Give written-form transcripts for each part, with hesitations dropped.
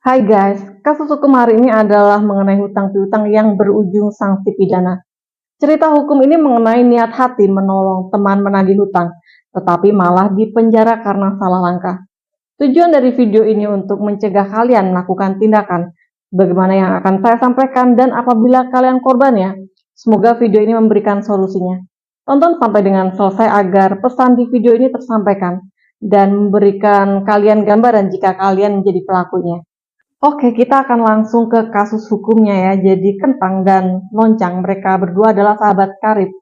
Hai guys, kasus hukum hari ini adalah mengenai hutang piutang yang berujung sanksi pidana. Cerita hukum ini mengenai niat hati menolong teman menagih hutang, tetapi malah dipenjara karena salah langkah. Tujuan dari video ini untuk mencegah kalian melakukan tindakan bagaimana yang akan saya sampaikan, dan apabila kalian korbannya, semoga video ini memberikan solusinya. Tonton sampai dengan selesai agar pesan di video ini tersampaikan dan memberikan kalian gambaran jika kalian menjadi pelakunya. Oke, kita akan langsung ke kasus hukumnya ya. Jadi Kentang dan Loncang, mereka berdua adalah sahabat karib.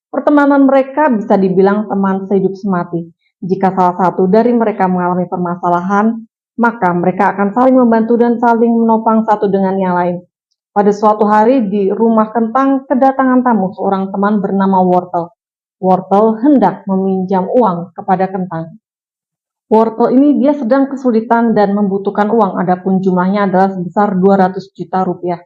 Pertemanan mereka bisa dibilang teman sehidup semati. Jika salah satu dari mereka mengalami permasalahan, maka mereka akan saling membantu dan saling menopang satu dengan yang lain. Pada suatu hari di rumah Kentang kedatangan tamu seorang teman bernama Wortel. Wortel hendak meminjam uang kepada Kentang. Wortel ini dia sedang kesulitan dan membutuhkan uang, adapun jumlahnya adalah sebesar 200 juta rupiah.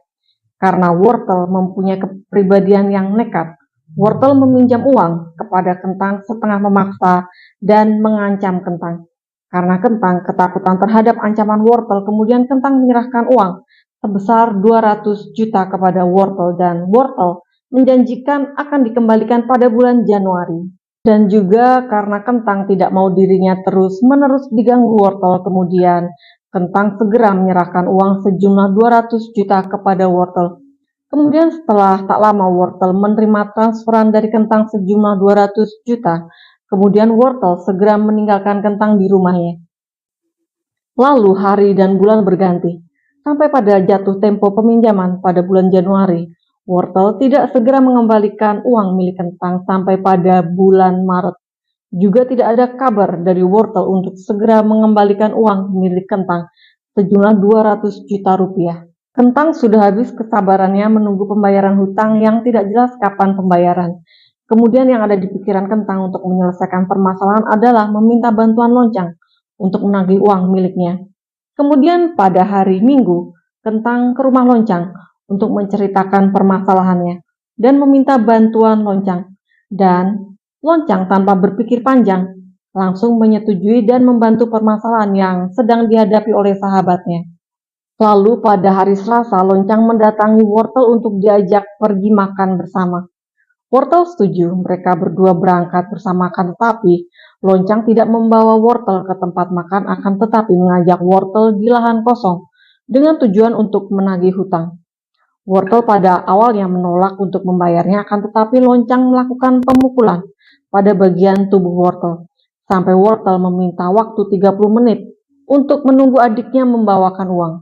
Karena Wortel mempunyai kepribadian yang nekat, Wortel meminjam uang kepada Kentang setengah memaksa dan mengancam Kentang. Karena Kentang ketakutan terhadap ancaman Wortel, kemudian Kentang menyerahkan uang sebesar 200 juta kepada Wortel, dan Wortel menjanjikan akan dikembalikan pada bulan Januari. Dan juga karena Kentang tidak mau dirinya terus-menerus diganggu Wortel, kemudian Kentang segera menyerahkan uang sejumlah 200 juta kepada Wortel. Kemudian setelah tak lama Wortel menerima transferan dari Kentang sejumlah 200 juta. Kemudian Wortel segera meninggalkan Kentang di rumahnya. Lalu hari dan bulan berganti. Sampai pada jatuh tempo peminjaman pada bulan Januari, Wortel tidak segera mengembalikan uang milik Kentang sampai pada bulan Maret. Juga tidak ada kabar dari Wortel untuk segera mengembalikan uang milik Kentang sejumlah 200 juta rupiah. Kentang sudah habis kesabarannya menunggu pembayaran hutang yang tidak jelas kapan pembayaran. Kemudian yang ada di pikiran Kentang untuk menyelesaikan permasalahan adalah meminta bantuan Loncang untuk menagih uang miliknya. Kemudian pada hari Minggu, Kentang ke rumah Loncang untuk menceritakan permasalahannya dan meminta bantuan Loncang. Dan Loncang tanpa berpikir panjang langsung menyetujui dan membantu permasalahan yang sedang dihadapi oleh sahabatnya. Lalu pada hari Selasa, Loncang mendatangi Wortel untuk diajak pergi makan bersama. Wortel setuju, mereka berdua berangkat bersama, akan tetapi Loncang tidak membawa Wortel ke tempat makan, akan tetapi mengajak Wortel di lahan kosong dengan tujuan untuk menagih hutang. Wortel pada awalnya menolak untuk membayarnya, akan tetapi Loncang melakukan pemukulan pada bagian tubuh Wortel, sampai Wortel meminta waktu 30 menit untuk menunggu adiknya membawakan uang.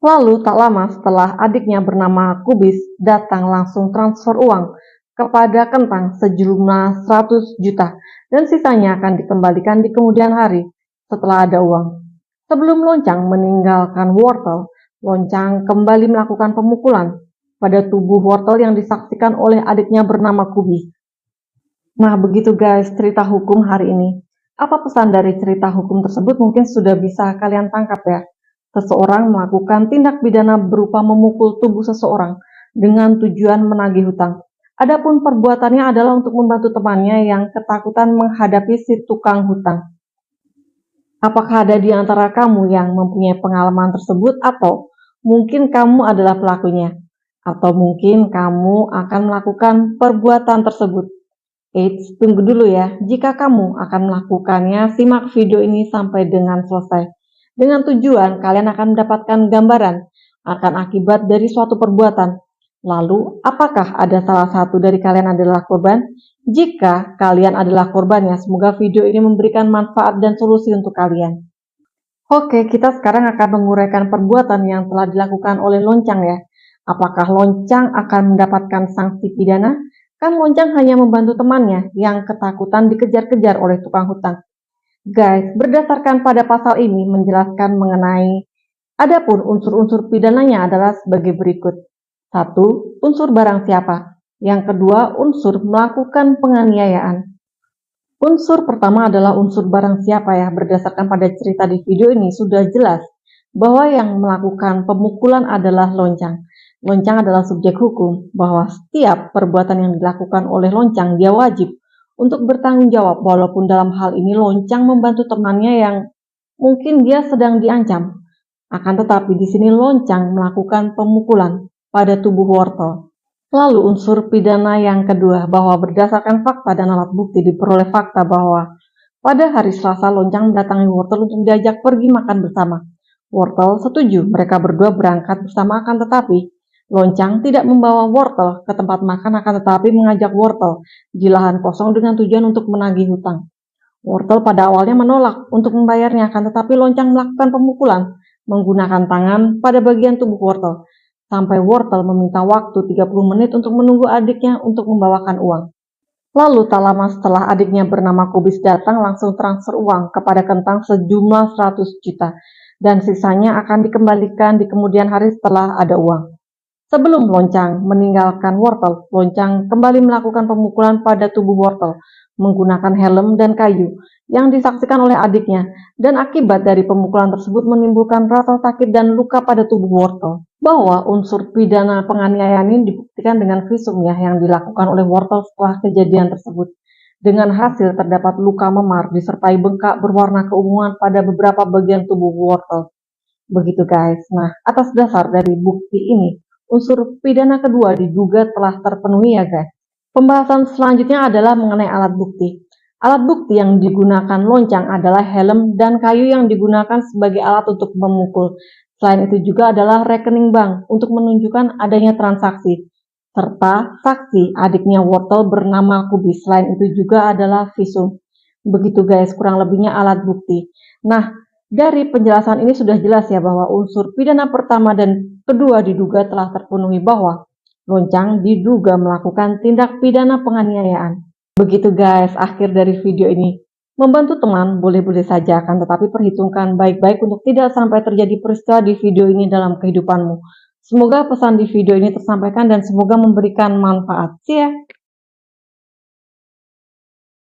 Lalu tak lama setelah adiknya bernama Kubis datang, langsung transfer uang kepada Kentang sejumlah 100 juta dan sisanya akan dikembalikan di kemudian hari setelah ada uang. Sebelum Loncang meninggalkan Wortel, Loncang kembali melakukan pemukulan pada tubuh Wortel yang disaksikan oleh adiknya bernama Kubis. Nah begitu guys cerita hukum hari ini. Apa pesan dari cerita hukum tersebut mungkin sudah bisa kalian tangkap ya. Seseorang melakukan tindak pidana berupa memukul tubuh seseorang dengan tujuan menagih hutang. Adapun perbuatannya adalah untuk membantu temannya yang ketakutan menghadapi si tukang hutang. Apakah ada di antara kamu yang mempunyai pengalaman tersebut, atau mungkin kamu adalah pelakunya, atau mungkin kamu akan melakukan perbuatan tersebut? Eits, tunggu dulu ya. Jika kamu akan melakukannya, simak video ini sampai dengan selesai. Dengan tujuan kalian akan mendapatkan gambaran akan akibat dari suatu perbuatan. Lalu, apakah ada salah satu dari kalian adalah korban? Jika kalian adalah korbannya, semoga video ini memberikan manfaat dan solusi untuk kalian. Oke, kita sekarang akan menguraikan perbuatan yang telah dilakukan oleh Loncang ya. Apakah Loncang akan mendapatkan sanksi pidana? Kan Loncang hanya membantu temannya yang ketakutan dikejar-kejar oleh tukang hutang. Guys, berdasarkan pada pasal ini menjelaskan mengenai adapun unsur-unsur pidananya adalah sebagai berikut. 1. Unsur barang siapa. Yang kedua, unsur melakukan penganiayaan. Unsur pertama adalah unsur barang siapa ya. Berdasarkan pada cerita di video ini sudah jelas bahwa yang melakukan pemukulan adalah Loncang. Loncang adalah subjek hukum, bahwa setiap perbuatan yang dilakukan oleh Loncang dia wajib untuk bertanggung jawab, walaupun dalam hal ini Loncang membantu temannya yang mungkin dia sedang diancam. Akan tetapi di sini Loncang melakukan pemukulan pada tubuh wortel. Lalu unsur pidana yang kedua, bahwa berdasarkan fakta dan alat bukti diperoleh fakta bahwa pada hari Selasa Loncang mendatangi wortel untuk diajak pergi makan bersama. Wortel setuju, mereka berdua berangkat bersama, akan tetapi Loncang tidak membawa wortel ke tempat makan, akan tetapi mengajak wortel di lahan kosong dengan tujuan untuk menagih hutang. Wortel pada awalnya menolak untuk membayarnya, akan tetapi Loncang melakukan pemukulan menggunakan tangan pada bagian tubuh wortel, sampai wortel meminta waktu 30 menit untuk menunggu adiknya untuk membawakan uang. Lalu tak lama setelah adiknya bernama Kubis datang, langsung transfer uang kepada Kentang sejumlah 100 juta, dan sisanya akan dikembalikan di kemudian hari setelah ada uang. Sebelum Loncang meninggalkan wortel, Loncang kembali melakukan pemukulan pada tubuh wortel menggunakan helm dan kayu yang disaksikan oleh adiknya, dan akibat dari pemukulan tersebut menimbulkan rasa sakit dan luka pada tubuh wortel. Bahwa unsur pidana penganiayaan ini dibuktikan dengan visumnya yang dilakukan oleh wortel setelah kejadian tersebut. Dengan hasil terdapat luka memar disertai bengkak berwarna keunguan pada beberapa bagian tubuh wortel. Begitu guys. Nah, atas dasar dari bukti ini, unsur pidana kedua diduga telah terpenuhi ya guys. Pembahasan selanjutnya adalah mengenai alat bukti. Alat bukti yang digunakan Loncang adalah helm dan kayu yang digunakan sebagai alat untuk memukul. Selain itu juga adalah rekening bank untuk menunjukkan adanya transaksi, serta saksi adiknya wortel bernama Kubis. Selain itu juga adalah visum. Begitu guys, kurang lebihnya alat bukti. Nah, dari penjelasan ini sudah jelas ya bahwa unsur pidana pertama dan kedua diduga telah terpenuhi, bahwa Loncang diduga melakukan tindak pidana penganiayaan. Begitu guys, akhir dari video ini. Membantu teman boleh-boleh saja, akan tetapi perhitungkan baik-baik untuk tidak sampai terjadi peristiwa di video ini dalam kehidupanmu. Semoga pesan di video ini tersampaikan dan semoga memberikan manfaat. See ya!